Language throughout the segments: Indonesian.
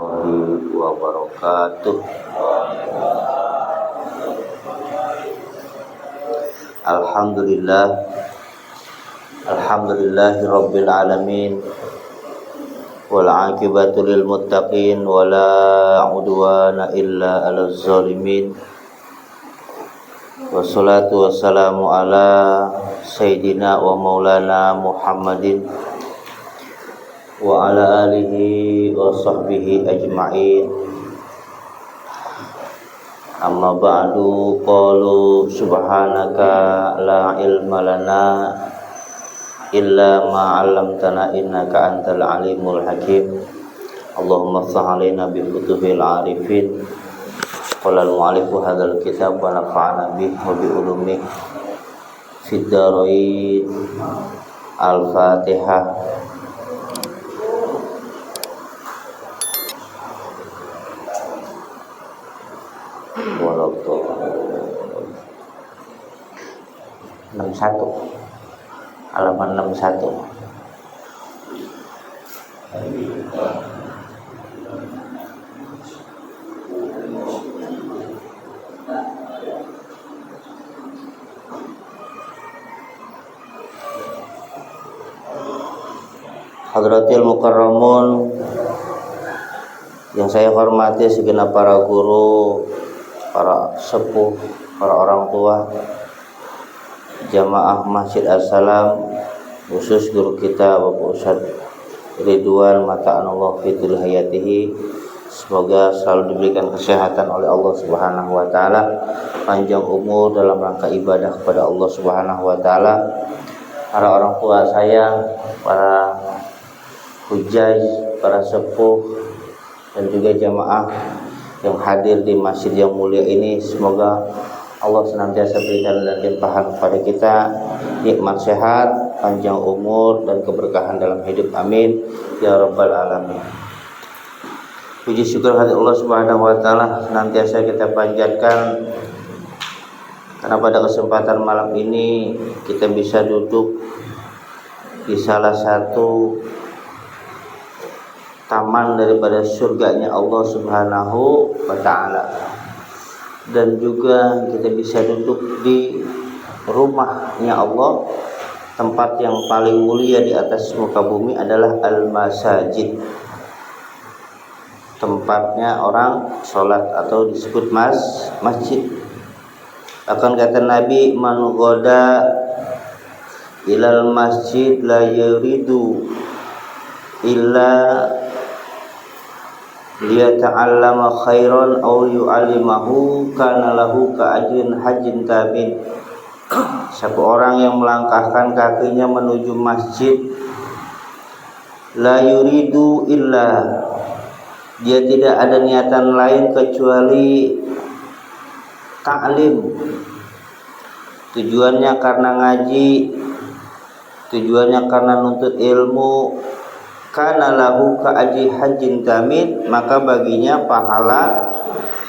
wabarakatuh. Alhamdulillah, alhamdulillahi rabbil alamin, wal aqibatu lil muttaqin, wala udwana illa 'alal zalimin. Wassalatu wassalamu ala sayyidina wa maulana Muhammadin wa ala alihi wa sahbihi ajma'in. Amma ba'du, qalu subhanaka la ilma lana illa ma 'allamtana innaka antal alimul hakim. Allahumma iftah 'alaina bi futuhil arifin. Qala al-mu'allifu hadzal kitab wa nafa'ana bihi wa bi ulumihi fid dharain. Al-Fatihah. Walaupun 61 halaman 61. Hadratil Mukarramun yang saya hormati, segenap para guru, para sepuh, para orang tua, jamaah Masjid As-Salam, khusus guru kita Bapak Ustadz Ridwan Mata'anullah fitul hayatihi. Semoga selalu diberikan kesehatan oleh Allah Subhanahu wa taala, panjang umur dalam rangka ibadah kepada Allah Subhanahu wa taala. Para orang tua saya, para hujaj, para sepuh, dan juga jamaah yang hadir di masjid yang mulia ini, semoga Allah senantiasa berikan dan limpahan kepada kita nikmat sehat, panjang umur, dan keberkahan dalam hidup. Amin ya rabbal alamin. Puji syukur hadirat Allah Subhanahu wa taala senantiasa kita panjatkan karena pada kesempatan malam ini kita bisa duduk di salah satu taman daripada surganya Allah Subhanahu wa ta'ala, dan juga kita bisa duduk di rumahnya Allah. Tempat yang paling mulia di atas muka bumi adalah al-masajid, tempatnya orang sholat atau disebut masjid. Akan kata Nabi, man ghoda ilal masjid la yuridu illa liyata'allama khairan aw yu'allimahu kana lahu ka ajrin hajjin tamin. Siapa orang yang melangkahkan kakinya menuju masjid, la yuridu illa, dia tidak ada niatan lain kecuali ta'lim, tujuannya karena ngaji, tujuannya karena nuntut ilmu, kana lahu ka ajri hajjin tamin, maka baginya pahala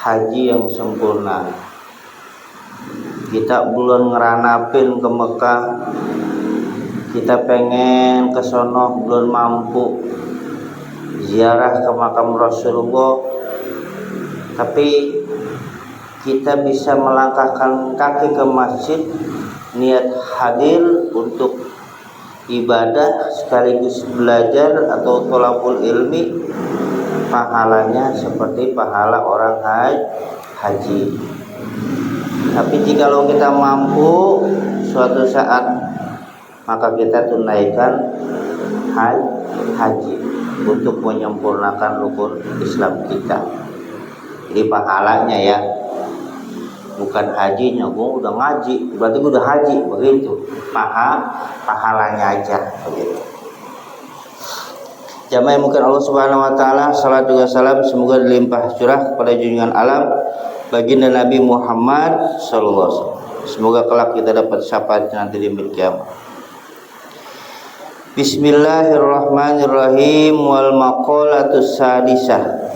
haji yang sempurna. Kita belum ngeranapin ke Mekah, kita pengen ke sono belum mampu ziarah ke makam Rasulullah, tapi kita bisa melangkahkan kaki ke masjid, niat hadir untuk ibadah sekaligus belajar atau thalabul ilmi, pahalanya seperti pahala orang haji. Tapi jikalau kita mampu suatu saat, maka kita tunaikan haji untuk menyempurnakan rukun Islam kita. Jadi pahalanya ya, bukan hajinya, gue udah ngaji berarti gue udah haji, begitu. Pahalanya aja, begitu. Jamaah yang mungkin Allah Subhanahu wa taala, salat juga salam semoga dilimpah curah kepada junjungan alam baginda Nabi Muhammad sallallahu alaihi wasallam. Semoga kelak kita dapat syafaat nanti di hari kiamat. Bismillahirrahmanirrahim. Wal maqalatus sadisah.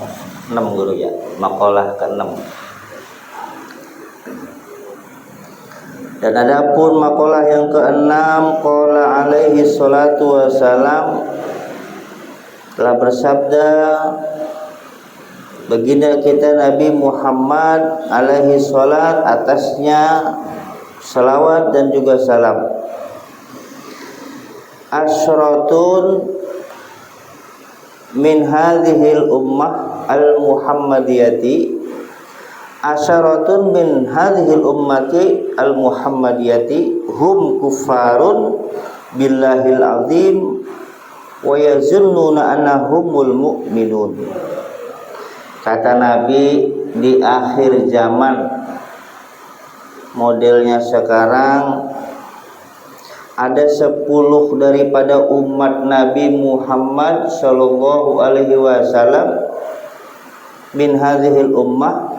6 guru ya, maqalah ke-6. Dan adapun maqalah yang ke-6, qala alaihi salatu wassalam, telah bersabda baginda kita Nabi Muhammad alaihi salat, atasnya salawat dan juga salam. Asyratun min hadhil ummah al muhammadiyati, asyaratun min hadhil ummati al muhammadiyati hum kuffarun billahil azim wa yazunnuna annahumul mu'minun. Kata Nabi, di akhir zaman modelnya sekarang ada 10 daripada umat Nabi Muhammad sallallahu alaihi wasallam min hadhil ummah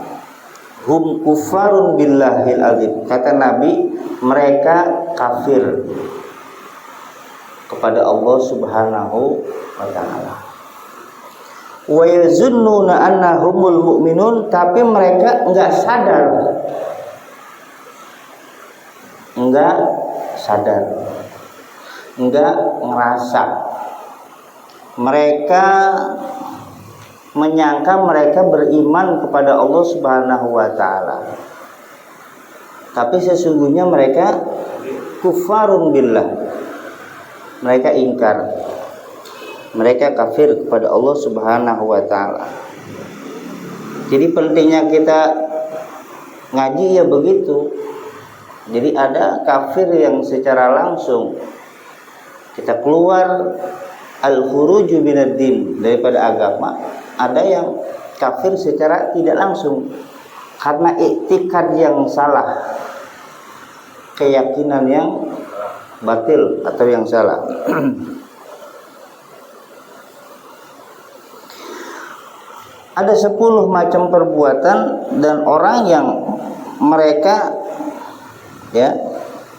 hum kuffarun billahil azim. Kata Nabi, mereka kafir kepada Allah Subhanahu wa taala. Wa yazunnuna annahumul mu'minun, tapi mereka enggak sadar. Enggak ngerasa. Mereka menyangka mereka beriman kepada Allah Subhanahu wa taala. Tapi sesungguhnya mereka kuffarun billah. Mereka ingkar. Mereka kafir kepada Allah Subhanahu wa taala. Jadi pentingnya kita ngaji ya begitu. Jadi ada kafir yang secara langsung kita keluar al-khuruju minad-din, daripada agama. Ada yang kafir secara tidak langsung karena iktikad yang salah, keyakinan yang batil atau yang salah. Ada 10 macam perbuatan dan orang yang mereka ya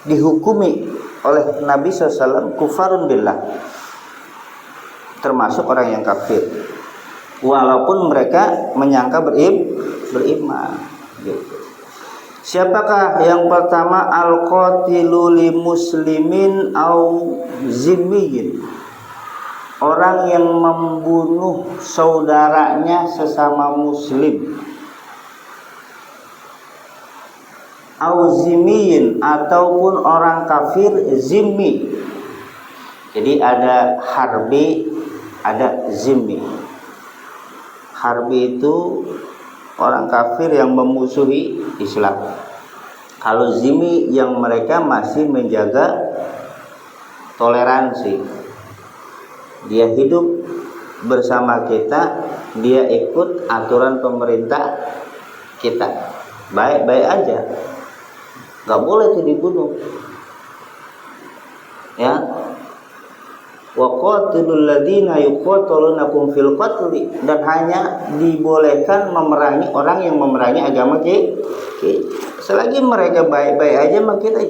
dihukumi oleh Nabi SAW kufarun billah, termasuk orang yang kafir walaupun mereka menyangka beriman gitu. Siapakah yang pertama? Al-qatilu li muslimin au zimmiyin, orang yang membunuh saudaranya sesama muslim, au zimmiyin, ataupun orang kafir zimmi. Jadi ada harbi, ada zimmi. Harbi itu orang kafir yang memusuhi Islam. Kalau zimmi yang mereka masih menjaga toleransi. Dia hidup bersama kita, dia ikut aturan pemerintah kita. Baik-baik aja. Gak boleh itu dibunuh. Ya. Wa qatilul ladzina yuqatilunakum fil qatli, dan hanya dibolehkan memerangi orang yang memerangi agama kita. Selagi mereka baik-baik aja mah kita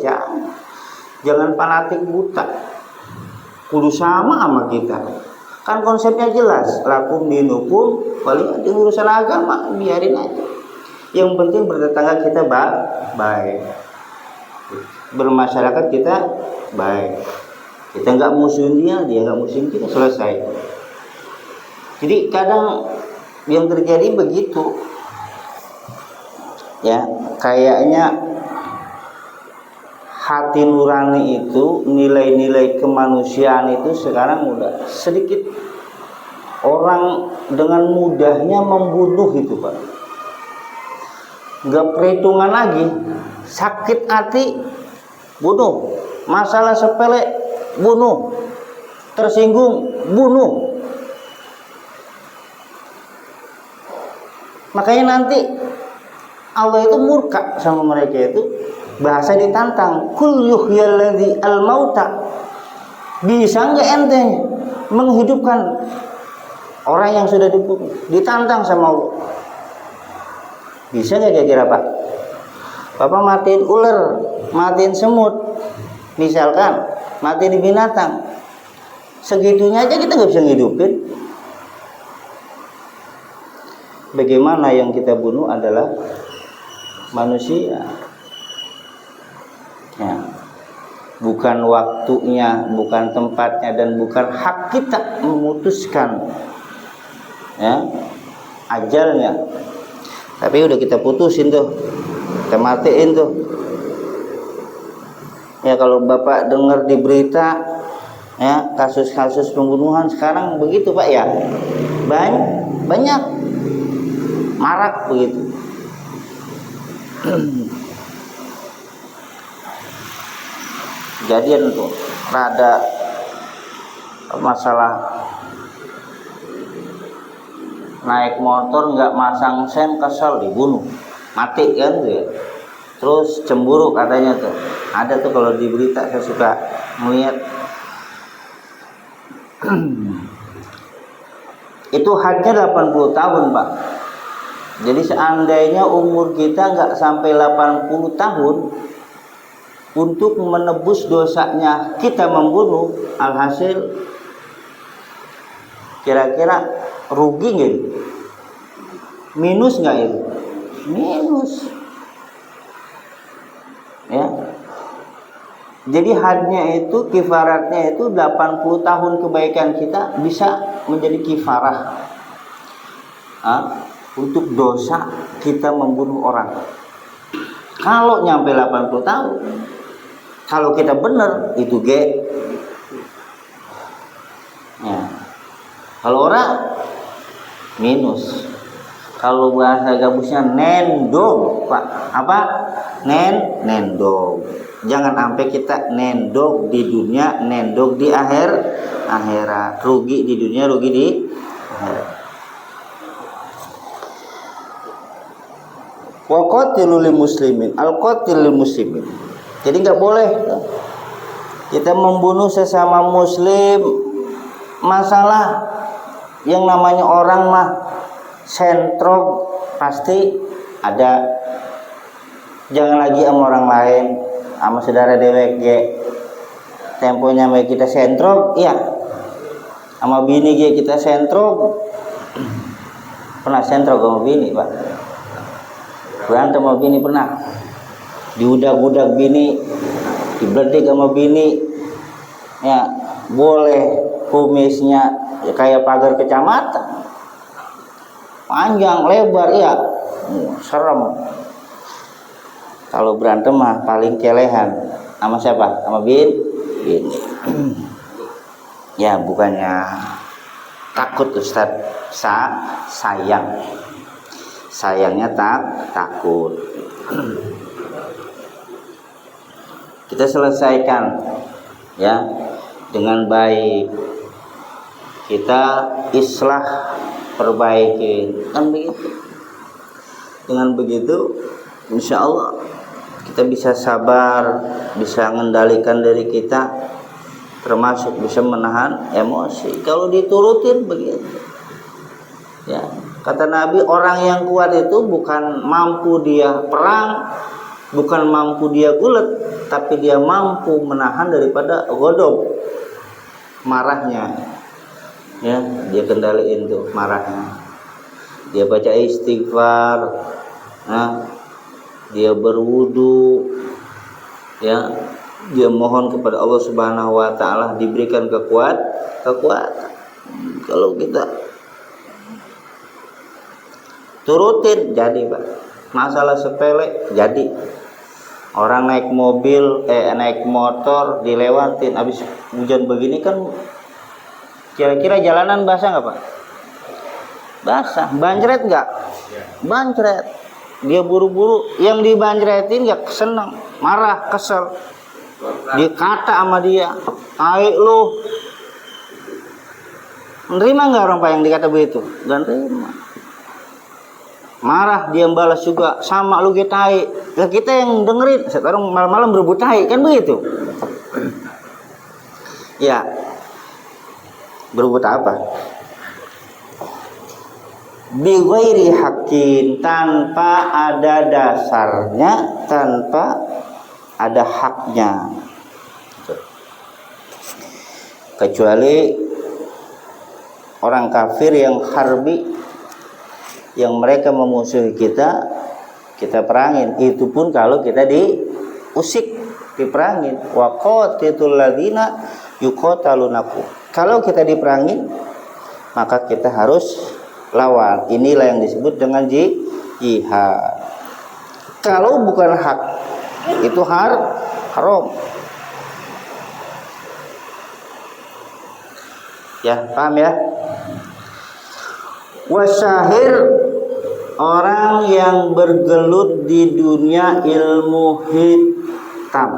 jangan fanatik buta. Kudu sama kita. Kan konsepnya jelas, lakum dinukum wali, di urusan agama biarin aja. Yang penting bertetangga kita baik. Bermasyarakat kita baik. Kita nggak musuhin dia nggak musuhin kita, selesai. Jadi kadang yang terjadi begitu, ya kayaknya hati nurani itu, nilai-nilai kemanusiaan itu sekarang udah sedikit orang dengan mudahnya membunuh itu, Pak. Nggak perhitungan lagi, sakit hati bunuh, masalah sepele bunuh, tersinggung bunuh. Makanya nanti Allah itu murka sama mereka itu, bahasa ditantang, kul yuhyalladzi al-mauta, bisa nggak ente menghidupkan orang yang sudah dibunuh? Ditantang sama Allah. Bisa nggak kira-kira Pak? Bapak matiin ular, matiin semut, misalkan matiin binatang, segitunya aja kita nggak bisa ngidupin. Bagaimana yang kita bunuh adalah manusia, ya, bukan waktunya, bukan tempatnya, dan bukan hak kita memutuskan, ya, ajalnya. Tapi udah kita putusin tuh, kita matiin tuh. Ya kalau Bapak dengar di berita ya kasus-kasus pembunuhan sekarang begitu Pak ya, banyak marak begitu. Kejadian tuh rada masalah naik motor nggak masang sen, kesal dibunuh mati kan tuh ya. Terus cemburu katanya tuh ada tuh kalau di berita, saya suka melihat. Itu hadnya 80 tahun Pak. Jadi seandainya umur kita nggak sampai 80 tahun untuk menebus dosanya kita membunuh, alhasil kira-kira rugi nggak? Minus nggak itu? Minus. Ya. Jadi hadnya itu, kifaratnya itu 80 tahun kebaikan kita bisa menjadi kifarah untuk dosa kita membunuh orang. Kalau nyampe 80 tahun, kalau kita benar itu ya. Kalau orang minus. Kalau bahasa gabusnya nendong Pak. Apa? Nendong. Jangan sampai kita nendong di dunia, nendong di akhirat. Rugi di dunia, rugi di akhirat. Wa qatilul muslimin, al qatilul muslimin. Jadi nggak boleh kita membunuh sesama muslim. Masalah yang namanya orang mah sentrog pasti ada. Jangan lagi sama orang lain, sama saudara dewek temponya baik kita sentrog, iya. Sama bini kita sentrog. Pernah sentrog sama bini, Pak? Berantem sama bini pernah. Diudak-udak bini, dibledik sama bini. Ya, boleh kumisnya ya, kayak pagar kecamatan. Panjang, lebar, iya. Serem. Kalau berantem mah paling kelehan. Sama siapa? Sama bini. Ya, bukannya takut Ustaz, sayang. Sayangnya takut. Kita selesaikan ya dengan baik. Kita islah, perbaiki, kan begitu. Dengan begitu, insya Allah kita bisa sabar, bisa mengendalikan diri kita, termasuk bisa menahan emosi. Kalau diturutin begitu, ya kata Nabi, orang yang kuat itu bukan mampu dia perang, bukan mampu dia gulat, tapi dia mampu menahan daripada ghadab, marahnya. Ya, dia kendaliin tuh marahnya. Dia baca istighfar, dia berwudu, ya, dia mohon kepada Allah Subhanahu wa taala diberikan kekuatan. Kalau kita turutin jadi Pak, masalah sepele jadi. Orang naik mobil, naik motor dilewatin, habis hujan begini kan, kira-kira jalanan basah nggak Pak? Basah. Banjret nggak? Banjret. Dia buru-buru, yang dibanjretin nggak senang, marah, kesel. Dia kata sama dia, "Aik lu." Menerima nggak orang Pak yang dikata begitu? Gak terima. Marah, dia balas juga, "Sama lu gitu tai." Lah kita yang dengerin, sekarang malam-malam berebut tai, kan begitu? Ya. Berebut apa? Bi ghairi haqqin, tanpa ada dasarnya, tanpa ada haknya. Kecuali orang kafir yang harbi, yang mereka memusuhi kita perangin. Itu pun kalau kita diusik, diperangin. Wa qatilul ladzina yuqatalunakum. Kalau kita diperangin, maka kita harus lawan. Inilah yang disebut dengan jihad. Kalau bukan hak, itu haram. Ya, paham ya? Wasyahir, orang yang bergelut di dunia ilmu hitam,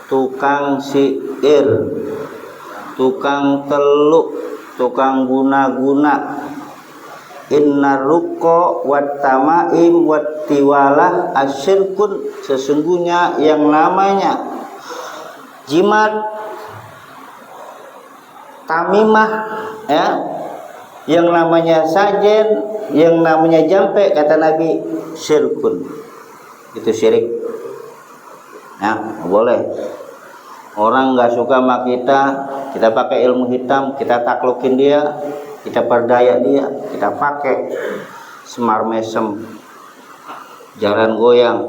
tukang sihir, tukang teluk, tukang guna-guna. Inna ruqa wat tamaim wat tiwalah asyirkun, sesungguhnya yang namanya jimat, tamimah, ya, yang namanya sajen, yang namanya jampe, kata Nabi, syirkun, itu syirik. Ya, boleh. Orang nggak suka sama kita pakai ilmu hitam, kita taklukin dia, kita perdaya dia, kita pakai semar mesem, jalan goyang,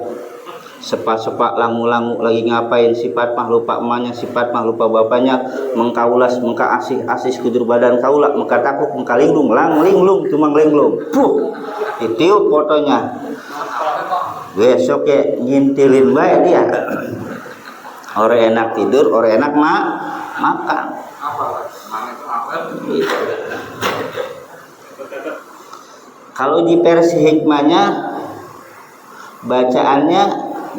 sepak-sepak langu-langu lagi ngapain, sifat mah lupa emaknya, sifat mah lupa bapaknya, mengkaulas, mengka asih kudur badan kaula, mengka takuk, mengka linglung, linglung, tumang linglung. Itu fotonya. Besok ya ngintilin bae dia. Orang enak tidur, orang enak makan. Kalau di versi hikmahnya, bacaannya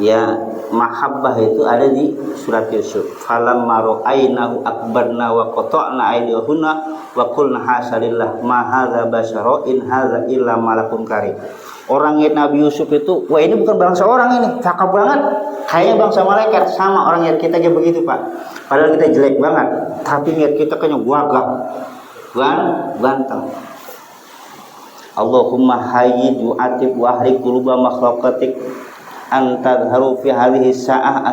ya mahabbah itu ada di surat Yusuf. Falam maru'ainahu akbarna wa qata'na aydihunna wa qulna hasalillah ma hadza basyara in hadza illa malakun karim. Orang ngeliat Nabi Yusuf itu, wah ini bukan bangsa orang ini, cakep banget, kayaknya bangsa malaikat. Sama orang ngeliat kita aja begitu Pak, padahal kita jelek banget, tapi ngeliat kita kayaknya gagah, ganteng. Allahumma hayyid yu'atib wa ahrik quluba makhluqatik antadharu fi hadhihi sa'ah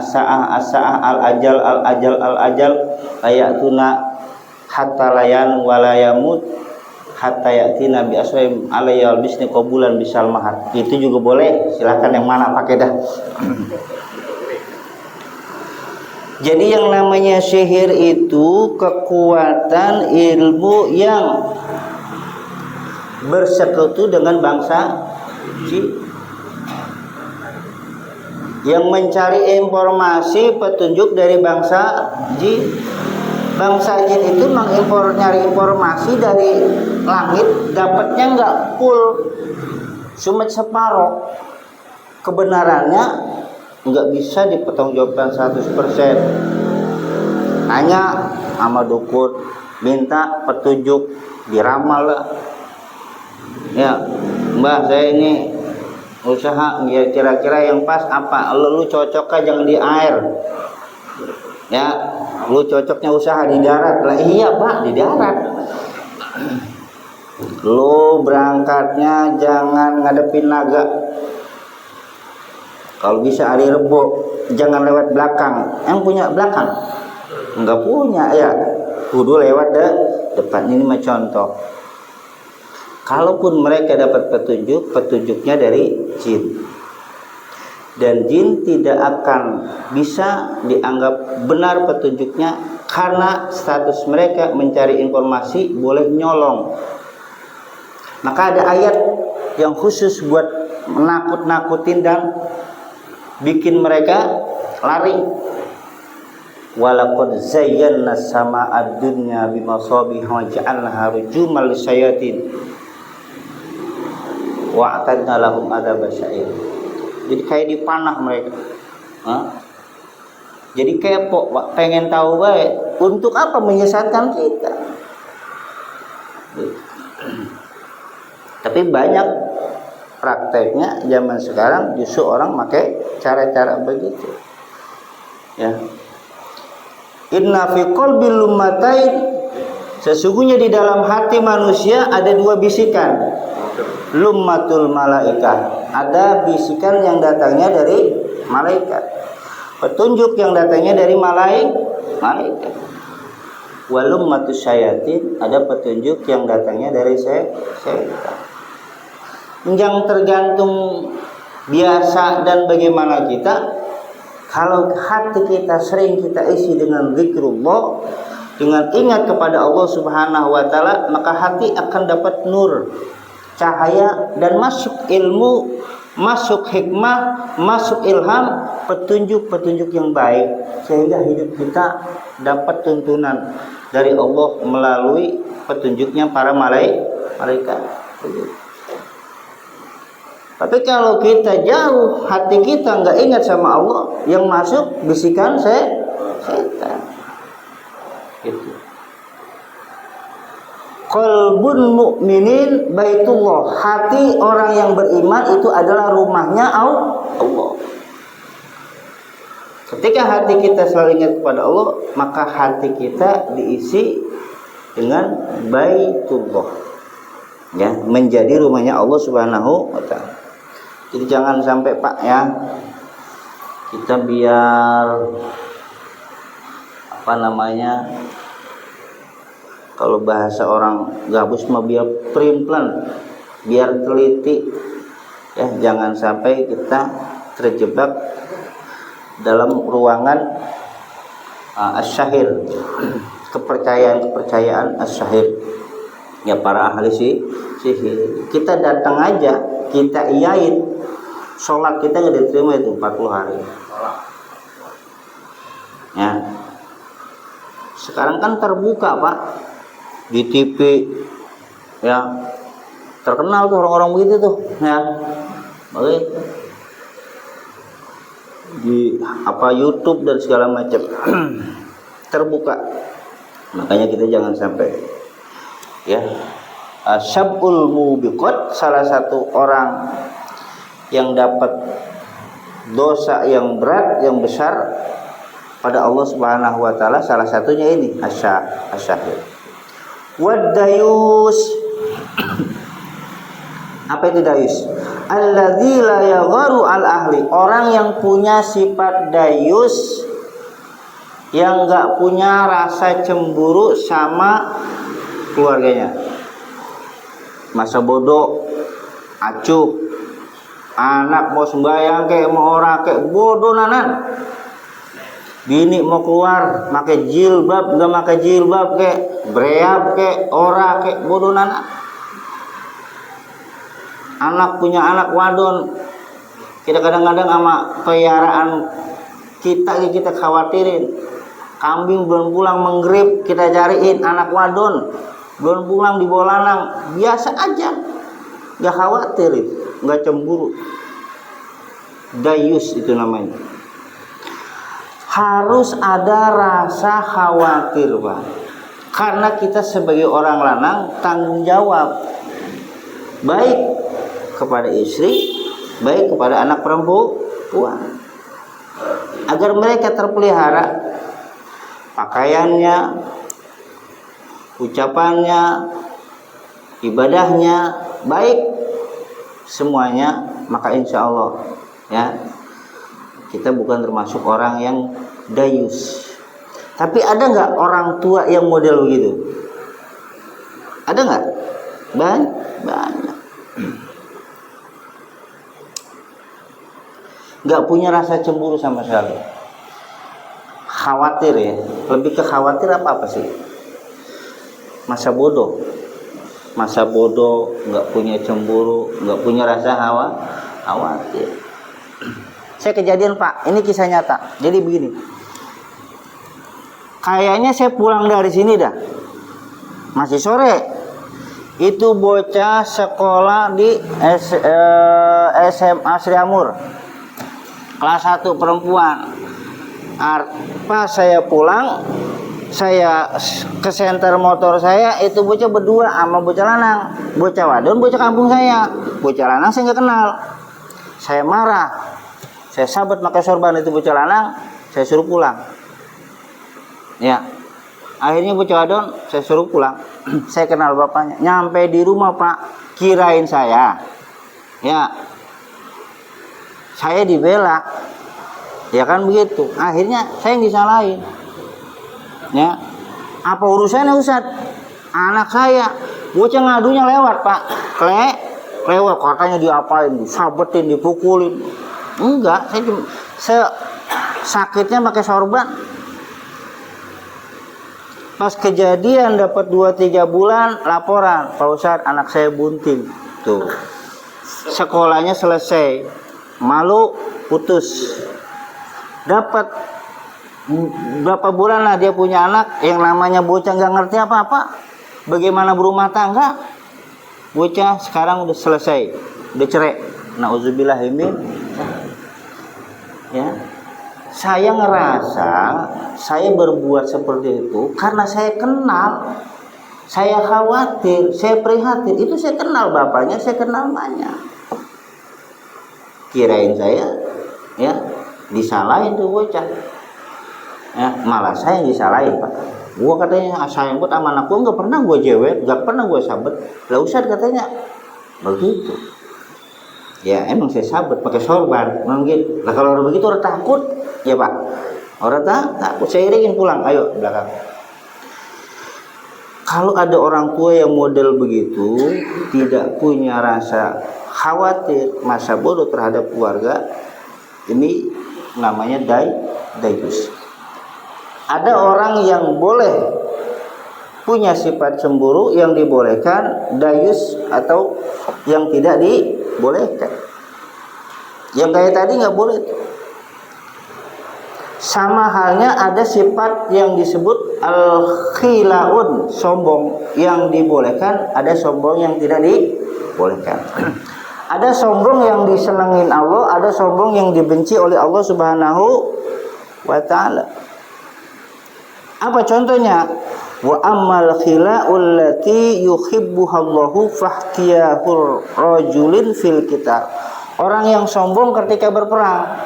al-ajal ayatuna hatta layan walayamut hatta yatina bi aswaim alayal bisni qabulan bisal mahar. Itu juga boleh, silakan yang mana pakai dah. Jadi yang namanya sihir itu kekuatan ilmu yang bersekutu dengan bangsa jin, yang mencari informasi petunjuk dari bangsa jin. Bangsa jin itu nyari informasi dari langit, dapatnya nggak full, cuma separoh. Kebenarannya nggak bisa dipertanggungjawabkan 100%. Tanya sama dukun, minta petunjuk, diramal lah. Ya, Mbah, saya ini usaha, ya kira-kira yang pas apa? Lu cocoknya jangan di air. Ya, lu cocoknya usaha di darat lah. Iya Pak, di darat. Lu berangkatnya jangan ngadepin naga, kalau bisa hari Rebo, jangan lewat belakang. Yang punya belakang? Enggak punya ya, kudu lewat depan. Ini mah contoh. Kalaupun mereka dapat petunjuknya dari jin. Dan jin tidak akan bisa dianggap benar petunjuknya karena status mereka mencari informasi boleh nyolong. Maka ada ayat yang khusus buat menakut-nakutin dan bikin mereka lari. Walaqad zayyana sama'ad dunya bimasabiha wa ja'alnaha rujuman lisyayatin wa a'tadna lahum adzabasyair. Jadi kayak dipanah mereka. Jadi kepo, pengen tahu baik. Untuk apa menyesatkan kita? Tapi banyak prakteknya zaman sekarang justru orang pakai cara-cara begitu. Ya. Inna fi qalbil lummatain, sesungguhnya di dalam hati manusia ada dua bisikan. Lummatul malaikah, ada bisikan yang datangnya dari malaikat, petunjuk yang datangnya dari malaikat. Walummatus syayatin, ada petunjuk yang datangnya dari setan. Yang tergantung biasa dan bagaimana kita. Kalau hati kita sering kita isi dengan zikrullah, dengan ingat kepada Allah Subhanahu wa taala, maka hati akan dapat nur, cahaya, dan masuk ilmu, masuk hikmah, masuk ilham, petunjuk-petunjuk yang baik, sehingga hidup kita dapat tuntunan dari Allah melalui petunjuknya para malaikat. Tapi kalau kita jauh, hati kita nggak ingat sama Allah, yang masuk bisikan setan. Gitu. Qalbun mu'minin baitullah. Hati orang yang beriman itu adalah rumahnya Allah. Ketika hati kita selalu ingat kepada Allah, maka hati kita diisi dengan baitullah, ya, menjadi rumahnya Allah Subhanahu wa taala. Jadi jangan sampai Pak ya, kita biar kalau bahasa orang gabus mah biar primplan, biar teliti, ya, jangan sampai kita terjebak dalam ruangan asyahir, kepercayaan asyahir, ya, para ahli sihir. Kita datang aja, kita iyain, sholat kita nggak diterima itu 40 hari. Ya, sekarang kan terbuka Pak, di TV, ya, terkenal tuh orang-orang begitu tuh, ya, begitu. Di YouTube dan segala macam terbuka. Makanya kita jangan sampai, ya, syab'ul mubiqat, salah satu orang yang dapat dosa yang berat, yang besar pada Allah Subhanahu wa taala, salah satunya ini asyahid. Wadayus. Apa itu dayus? Alladzi la yagharu al ahli. Orang yang punya sifat dayus, yang enggak punya rasa cemburu sama keluarganya. Masa bodoh, acuh, anak mau sembahyang kayak mau ora kayak bodoh nanan. Bini mau keluar pakai jilbab enggak pakai jilbab kayak breab kayak ora kayak bodoh nanan. Anak punya anak wadon, kita kadang-kadang sama peliharaan kita khawatirin. Kambing belum pulang menggrip, kita cariin anak wadon belum pulang di bolanang, biasa aja, nggak khawatir, nggak cemburu. Dayus itu namanya. Harus ada rasa khawatir Pak, karena kita sebagai orang lanang tanggung jawab, baik kepada istri, baik kepada anak perempuan, agar mereka terpelihara pakaiannya, ucapannya, ibadahnya baik semuanya. Maka insya Allah, ya, kita bukan termasuk orang yang dayus. Tapi ada nggak orang tua yang model begitu? Ada nggak? Banyak. Nggak punya rasa cemburu sama sekali. Khawatir, ya, lebih ke khawatir apa sih? Masa bodoh, nggak punya cemburu, nggak punya rasa khawatir. Saya kejadian Pak, ini kisah nyata. Jadi begini, kayaknya saya pulang dari sini dah, masih sore. Itu bocah sekolah di SMA Sri Amur, kelas 1 perempuan. Pas saya pulang, saya ke senter motor saya, itu bocah berdua sama bocah lanang, bocah wadon, bocah kampung saya. Bocah lanang saya nggak kenal. Saya marah, saya sabet pakai sorban itu bocah lanang, saya suruh pulang. Ya, akhirnya bocah wadon saya suruh pulang. Saya kenal bapaknya. Nyampe di rumah Pak, kirain saya, ya, saya dibela, ya kan begitu. Akhirnya saya yang disalahin. Ya, apa urusannya Ustaz? Anak saya, bocah ngadunya lewat Pak, lewat, katanya diapain, disabetin, dipukulin. Enggak, saya sakitnya pakai sorban. Pas kejadian dapat 2-3 bulan laporan, Pak Ustadz anak saya bunting. Tuh. Sekolahnya selesai. Malu putus. Dapat berapa bulan lah dia punya anak yang namanya bocah nggak ngerti apa-apa. Bagaimana berumah tangga? Bocah sekarang udah selesai, udah cerai. Nauzubillahimin. Ya. Saya ngerasa saya berbuat seperti itu karena saya kenal, saya khawatir, saya prihatin. Itu saya kenal bapaknya, saya kenal emaknya. Kirain saya, ya disalahin tuh bocah. Ya, malah saya yang disalahin, Pak. Gua katanya sayang buat sama anak gua, nggak pernah gua jewet, nggak pernah gua sabet. Lah Ustaz katanya begitu. Ya emang saya sabet pakai sorban, mungkin. Lah kalau orang begitu orang takut, ya Pak. Orang takut, saya iringin pulang, ayo belakang. Kalau ada orang tua yang model begitu, tidak punya rasa khawatir, masa bodoh terhadap keluarga, ini namanya dayus. Ada orang yang boleh punya sifat cemburu yang dibolehkan, dayus atau yang tidak dibolehkan. Yang kayak tadi nggak boleh. Sama halnya ada sifat yang disebut al-khilaun, sombong, yang dibolehkan, ada sombong yang tidak dibolehkan. Ada sombong yang disenangin Allah, ada sombong yang dibenci oleh Allah Subhanahu wa ta'ala. Apa contohnya? Wa ammal khila'ul lati yuhibbuhallahu fahtiyahur rajulin fil kitab. Orang yang sombong ketika berperang.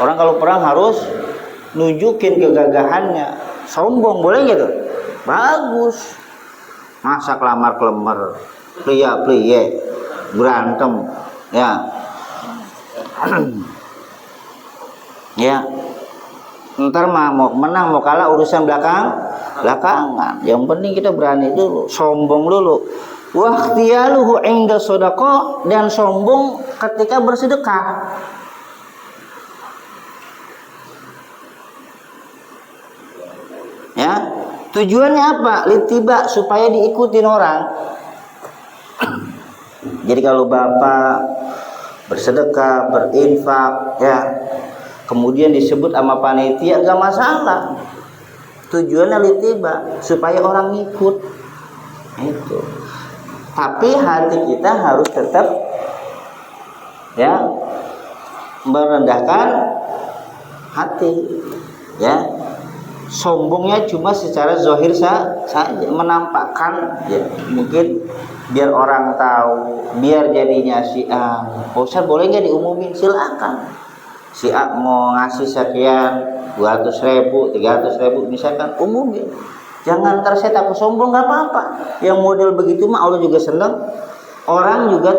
Orang kalau perang harus nunjukin kegagahannya. Sombong boleh gitu? Bagus. Masa kelamar-kelemar, plia-plie, berantem, ya. Ya. Ntar mau menang mau kalah urusan belakangan. Yang penting kita berani dulu, sombong dulu. Waqtiyaluhu 'inda shadaqah, dan sombong ketika bersedekah. Ya, tujuannya apa? Litiba, supaya diikutin orang. Jadi kalau bapak bersedekah, berinfak, ya, kemudian disebut sama panitia, gak masalah. Tujuannya litiba, supaya orang ngikut. Itu. Tapi hati kita harus tetap, ya, merendahkan hati, ya. Sombongnya cuma secara zahir saja, menampakkan, ya, mungkin biar orang tahu, biar jadinya si A. Ustaz boleh nggak diumumin? Silakan. Si A mau ngasih sekian, 200.000, 300.000 misalkan, umumin. Jangan ntar saya takut sombong, nggak apa-apa. Yang model begitu mah Allah juga senang. Orang juga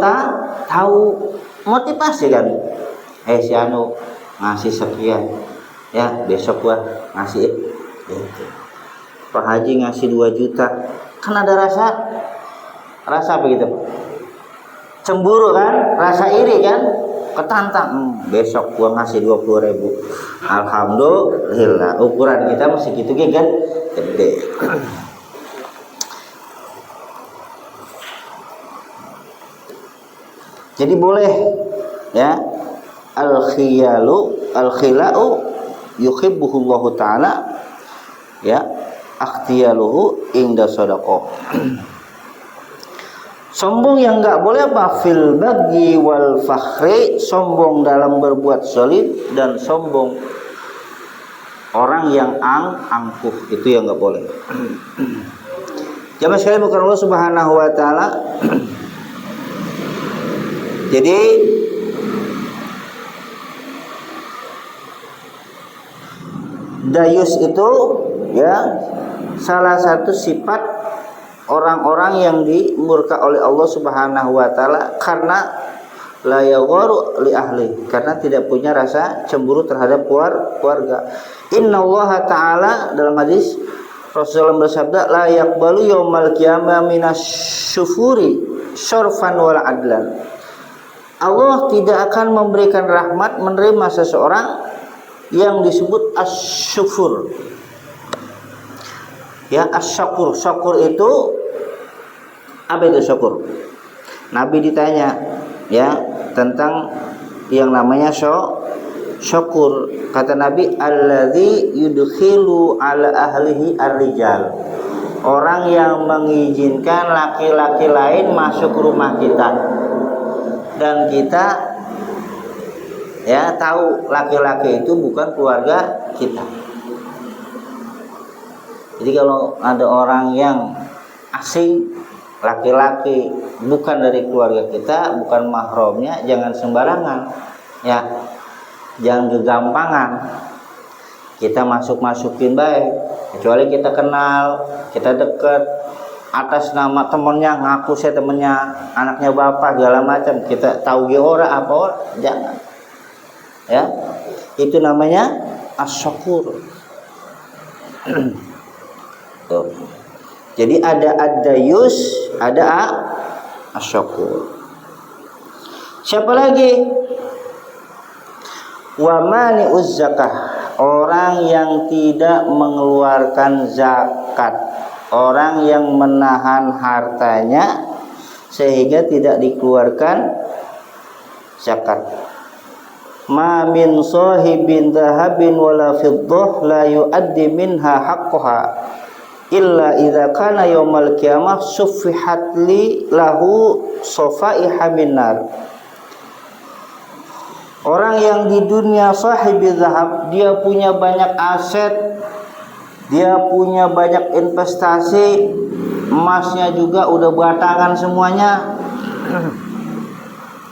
tahu, motivasi kan. Si Anu ngasih sekian, ya besok gua ngasih. Pak Haji ngasih 2 juta, kan ada rasa begitu, cemburu kan, rasa iri kan, ketantang, besok gua ngasih 20.000. Alhamdulillah, ukuran kita masih gitu kan, gede. Jadi boleh, ya, al-khila'u yuhibbuhullahu ta'ala, ya, akhtiyaluhu inda shadaqah. Sombong yang enggak boleh apa? Fil baghi wal fakhri, sombong dalam berbuat zalim dan sombong orang yang angkuh, itu yang enggak boleh. Jamaah sekalian bukan Allah Subhanahu wa taala. Jadi dayus itu, ya, salah satu sifat orang-orang yang dimurka oleh Allah Subhanahu wa taala karena la yagharu li ahli, karena tidak punya rasa cemburu terhadap keluarga. Innallaha ta'ala, dalam hadis Rasulullah bersabda, la yaqbalu yaumal qiyamah minas syufuri syarfan wal adlan. Allah tidak akan memberikan rahmat, menerima seseorang yang disebut asyufur. Ya, as-syakur. Syakur itu apa itu syukur? Nabi ditanya ya tentang yang namanya syukur. Kata Nabi, alladzi yudkhilu ala ahlihi ar-rijal. Orang yang mengizinkan laki-laki lain masuk rumah kita. Dan kita ya tahu laki-laki itu bukan keluarga kita. Jadi kalau ada orang yang asing, laki-laki bukan dari keluarga kita, bukan mahramnya, jangan sembarangan ya, jangan gegampangan kita masukin baik, kecuali kita kenal, kita deket atas nama temennya, ngaku saya temennya, anaknya bapak segala macam, kita tahu dia orang apa orang, jangan ya, itu namanya as-syukur. Tuh. Jadi ada ad-dayus, ada as-syukur. Siapa lagi? Wa mani'uz zakah, orang yang tidak mengeluarkan zakat, orang yang menahan hartanya sehingga tidak dikeluarkan zakat. Ma min sahibin dhahabin wala fiddah la yuaddi minha haqqaha illa idza kana yaumal qiyamah suffihat li lahu safaiha minar. Orang yang di dunia sahibi zahab, dia punya banyak aset, dia punya banyak investasi, emasnya juga udah batangan semuanya.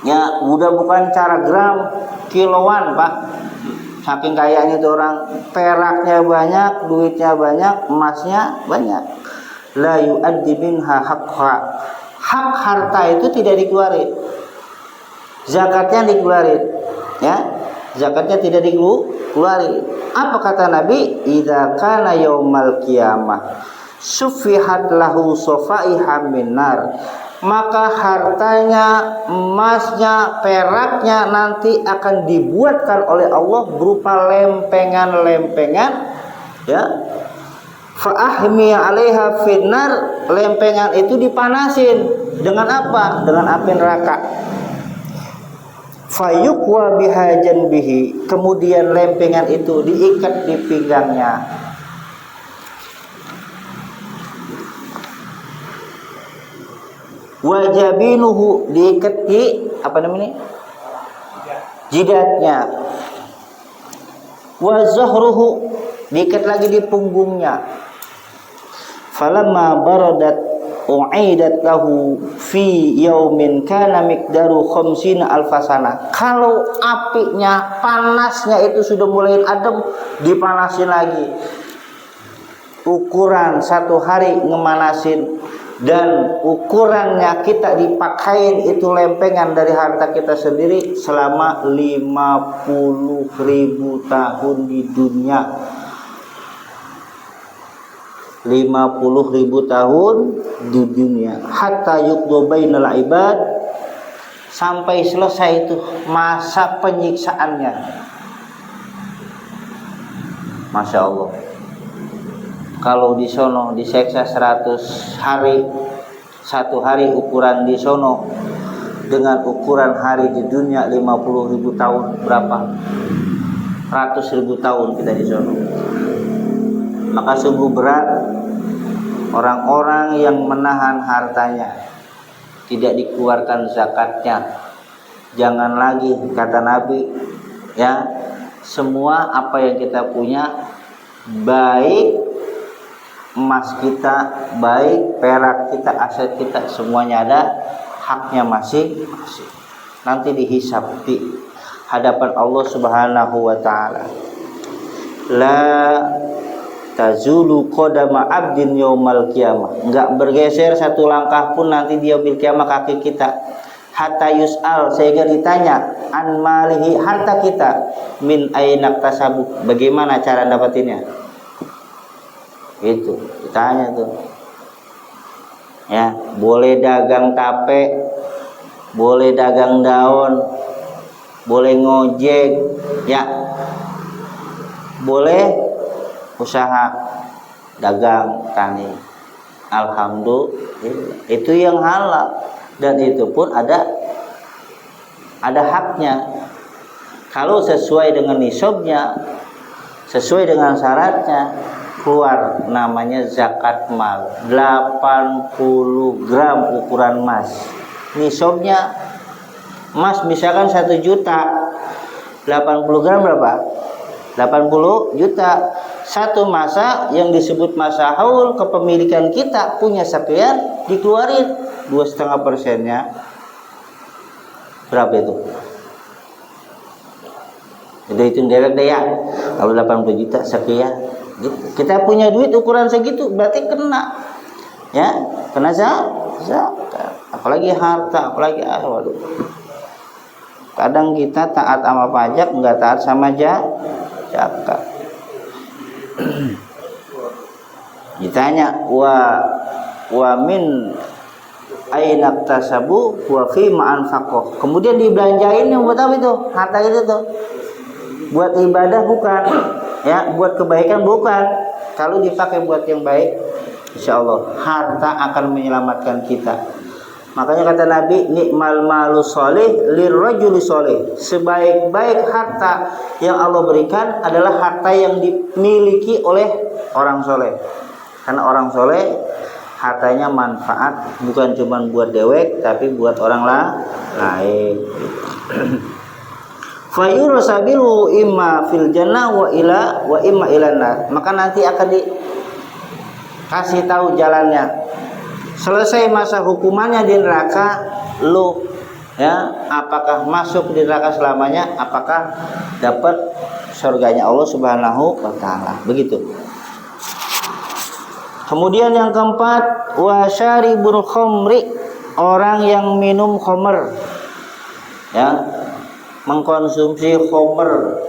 Ya, udah bukan cara gram, kiloan, Pak. Saking kayanya itu orang, peraknya banyak, duitnya banyak, emasnya banyak. La yu'addi minha haqqa. Hak harta itu tidak dikeluarin. Zakatnya dikeluarin. Ya, zakatnya tidak dikeluarin. Apa kata Nabi? Idza kana yaumal qiyamah suffihat lahu safaiha minar. Maka hartanya, emasnya, peraknya nanti akan dibuatkan oleh Allah berupa lempengan-lempengan ya. Fa ahmi 'alaiha finnar, lempengan itu dipanasin dengan apa? Dengan api neraka. Fayuqwa biha janbihi, kemudian lempengan itu diikat di pinggangnya. Wajabinuhu, diikat di apa namanya? Jidatnya. Wa zahruhu, diikat lagi di punggungnya. Falamma baradat u'idat lahu fi yaumin kana miqdaru 50 alfasana. Kalau apinya, panasnya itu sudah mulai adem, dipanasin lagi. Ukuran satu hari ngemanasin, dan ukurannya kita dipakai itu lempengan dari harta kita sendiri selama 50.000 tahun di dunia. 50.000 tahun di dunia. Hatta yuqdu bainal ibad, sampai selesai itu masa penyiksaannya. Masya Allah. Kalau di sono diseksa 100 hari, satu hari ukuran di sono dengan ukuran hari di dunia 50.000 tahun, berapa? 100.000 tahun kita di sono. Maka sungguh berat orang-orang yang menahan hartanya, tidak dikeluarkan zakatnya. Jangan lagi, kata Nabi ya, semua apa yang kita punya, baik emas kita, baik perak kita, aset kita, semuanya ada haknya masing-masing. Nanti dihisab di hadapan Allah Subhanahu wa taala. La tazulu qadama abdin yaumal qiyamah, enggak bergeser satu langkah pun nanti di yaumil qiyamah kaki kita. Hatta yus'al, sehingga ditanya an malihi, harta kita, min ainak tasabu, bagaimana cara dapatinnya? Itu ditanya tuh ya. Boleh dagang tape, boleh dagang daun, boleh ngojek ya, boleh usaha dagang, tani. Alhamdulillah, itu yang halal, dan itu pun ada haknya. Kalau sesuai dengan nisabnya, sesuai dengan syaratnya, keluar namanya zakat mal. 80 gram ukuran emas. Nisabnya emas misalkan 1 juta, 80 gram berapa? 80 juta. Satu masa yang disebut masa haul kepemilikan kita punya sekian, dikeluarin 2,5%-nya berapa itu? Itu hitung dewek deh ya. Kalau 80 juta sekian, kita punya duit ukuran segitu berarti kena, ya, kena zakat. Apalagi harta, apalagi waduh. Kadang kita taat sama pajak, enggak taat sama zakat. Ditanya wa min aina tasabu wa fi ma anfaqo. Kemudian dibelanjain yang buat apa itu? Harta itu tuh. Buat ibadah bukan, ya, buat kebaikan bukan. Kalau dipakai buat yang baik, insyaallah harta akan menyelamatkan kita. Makanya kata Nabi, nikmal malu sholih lirrajuli sholih. Sebaik-baik harta yang Allah berikan adalah harta yang dimiliki oleh orang soleh. Karena orang soleh hartanya manfaat, bukan cuma buat dewek, tapi buat orang lain. Fayurasabilu imma fil jannah wa imma ilannar. Maka nanti akan dikasih tahu jalannya. Selesai masa hukumannya di neraka, lu, ya, apakah masuk di neraka selamanya, apakah dapat surganya Allah Subhanahu wa taala. Begitu. Kemudian yang keempat, wasyaribul khamri, orang yang minum khamr, ya, mengkonsumsi khamr.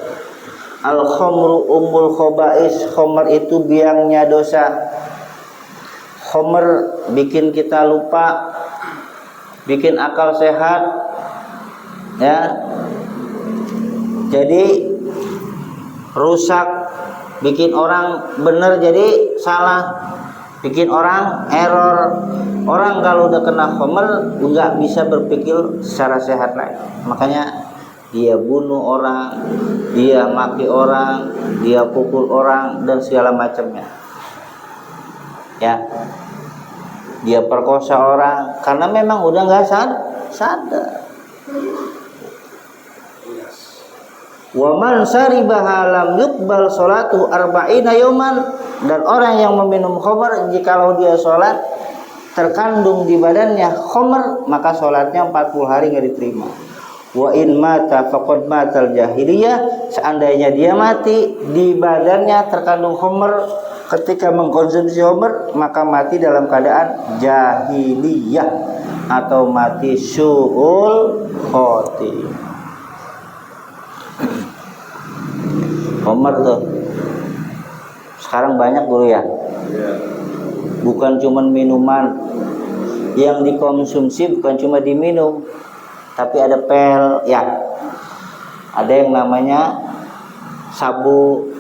Al khamru ummul khaba'is, khamr itu biangnya dosa. Khamr bikin kita lupa, bikin akal sehat, ya. Jadi rusak, bikin orang benar jadi salah, bikin orang error. Orang kalau udah kena khamr nggak bisa berpikir secara sehat lagi. Makanya dia bunuh orang, dia maki orang, dia pukul orang dan segala macamnya. Ya, dia perkosa orang karena memang udah nggak sadar. Wa man saribaha lam yuqbal salatu arba'ina yawman, dan orang yang meminum khamr jikalau dia salat terkandung di badannya khamr, maka salatnya 40 hari nggak diterima. Wa in mata faqad matal jahiliyah, seandainya dia mati di badannya terkandung khamr ketika mengkonsumsi khamr, maka mati dalam keadaan jahiliyah atau mati su'ul khotimah. Khamr tuh sekarang banyak guru ya. Bukan cuma minuman yang dikonsumsi, bukan cuma diminum, tapi ada pel, ya. Ada yang namanya sabu,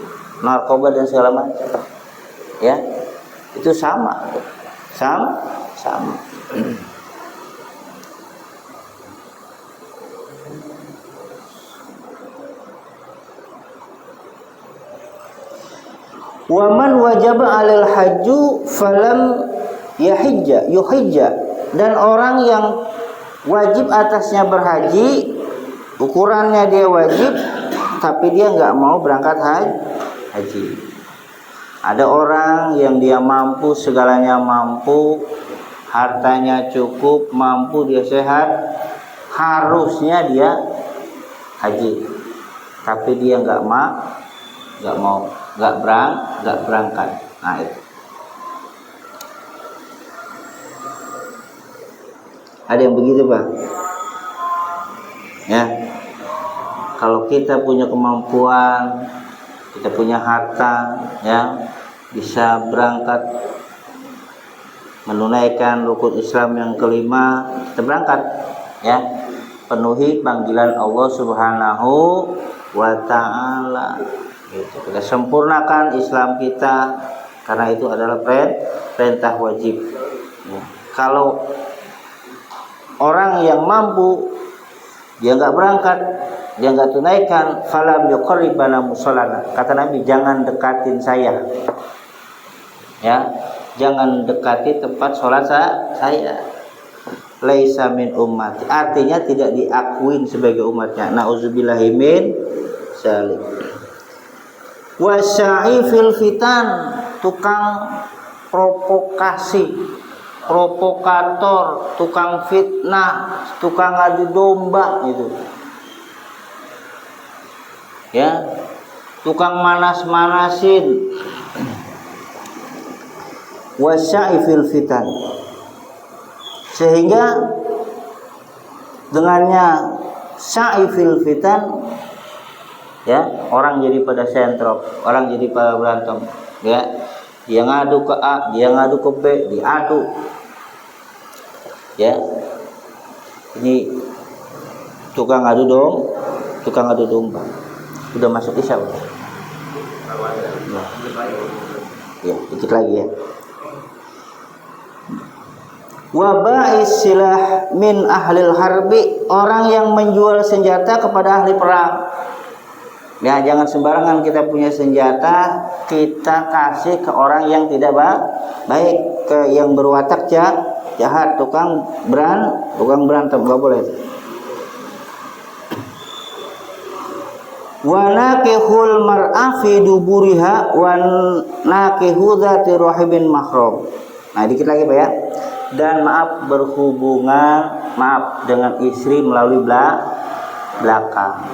narkoba dan segala macam. Ya, itu sama. Waman wajaba 'alal hajju falam yuhijja, dan orang yang wajib atasnya berhaji, ukurannya dia wajib, tapi dia nggak mau berangkat haji. Ada orang yang dia mampu, segalanya mampu, hartanya cukup, mampu, dia sehat, harusnya dia haji, tapi dia nggak berangkat. Nah itu. Ada yang begitu, Pak? Ya. Kalau kita punya kemampuan, kita punya harta, ya, bisa berangkat menunaikan rukun Islam yang kelima, kita berangkat, ya. Penuhi panggilan Allah Subhanahu wa taala. Gitu. Kita sempurnakan Islam kita, karena itu adalah perintah wajib. Ya. Kalau orang yang mampu dia nggak berangkat, dia nggak tunaikan, falam yuqarribana musallana. Kata Nabi, jangan dekatin saya. Ya, jangan dekati tempat sholat saya. Laisa min ummati. Artinya tidak diakuin sebagai umatnya. Nauzubillahi min dzalik. Wasya'i fil fitan, tukang provokasi, provokator, tukang fitnah, tukang adu domba itu. Ya, tukang manas-manasin. Wasya'i fil fitan. Sehingga dengannya sa'i fil fitan, ya, orang jadi pada sentrok, orang jadi pada berantem, ya. Dia ngadu ke A, dia ngadu ke B, diadu. Ya. Ini tukang adu domba. Udah masuk isya, Bang. Ya, dikit lagi ya. Wa ba'is silah min ahlil harbi, orang yang menjual senjata kepada ahli perang. Ya, jangan sembarangan kita punya senjata kita kasih ke orang yang tidak baik, ke yang berwatak jahat, tukang berantem, enggak boleh. Wa nakihul mar'a fi duburiha wa nakihu dzati rahibin mahram. Nah, dikit lagi Pak ya. Dan berhubungan dengan istri melalui belakang.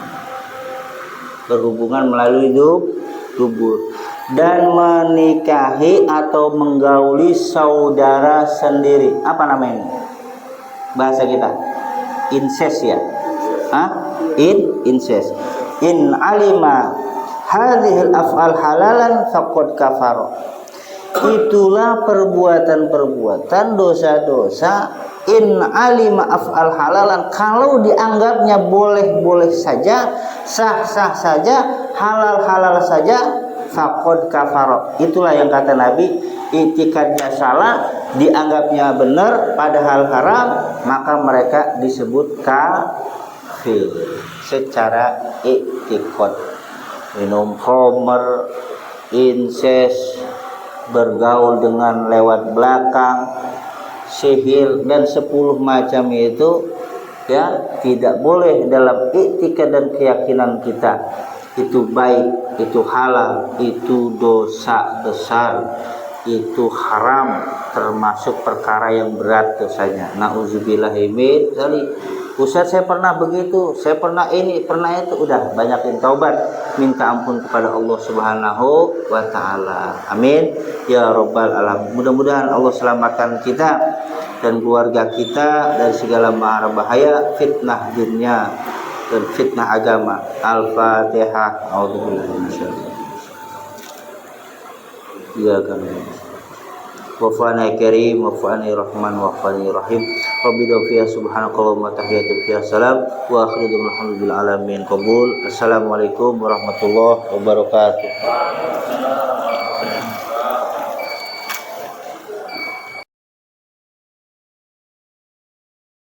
Berhubungan melalui dubur. Dan menikahi atau menggauli saudara sendiri. Apa namanya? Bahasa kita incest ya. Incest. In alima hadhil af'al halalan faqad kafara. Itulah perbuatan-perbuatan dosa-dosa in alima af'al halalan, kalau dianggapnya boleh-boleh saja, sah-sah saja, halal-halal saja, faqad kafara. Itulah yang kata Nabi, itikadnya salah, dianggapnya benar padahal haram, maka mereka disebut kafir secara iktikad. Minum khamr, incest, bergaul dengan lewat belakang, sihir dan 10 macam itu, ya, tidak boleh dalam iktikad dan keyakinan kita. Itu baik, itu halal, itu dosa besar, itu haram, termasuk perkara yang berat dosanya. Nauzubillahi min dzalik. Ustaz, saya pernah begitu, saya pernah ini, pernah itu. Udah banyakin taubat, minta ampun kepada Allah Subhanahu wa taala. Amin ya rabbal alamin. Mudah-mudahan Allah selamatkan kita dan keluarga kita dari segala mara bahaya, fitnah dunia dan fitnah agama. Al-Fatihah. A'udzubillahi minasyaitonir rajim. Ya kan. Wafa'ana karim, wafa'ani rahman, wafa'ani rahim. Rabbidu fiya subhanakallahumma tahiyatu fiya salam. Wa akhiru alhamdulillah alamin qabul. Assalamualaikum warahmatullahi wabarakatuh.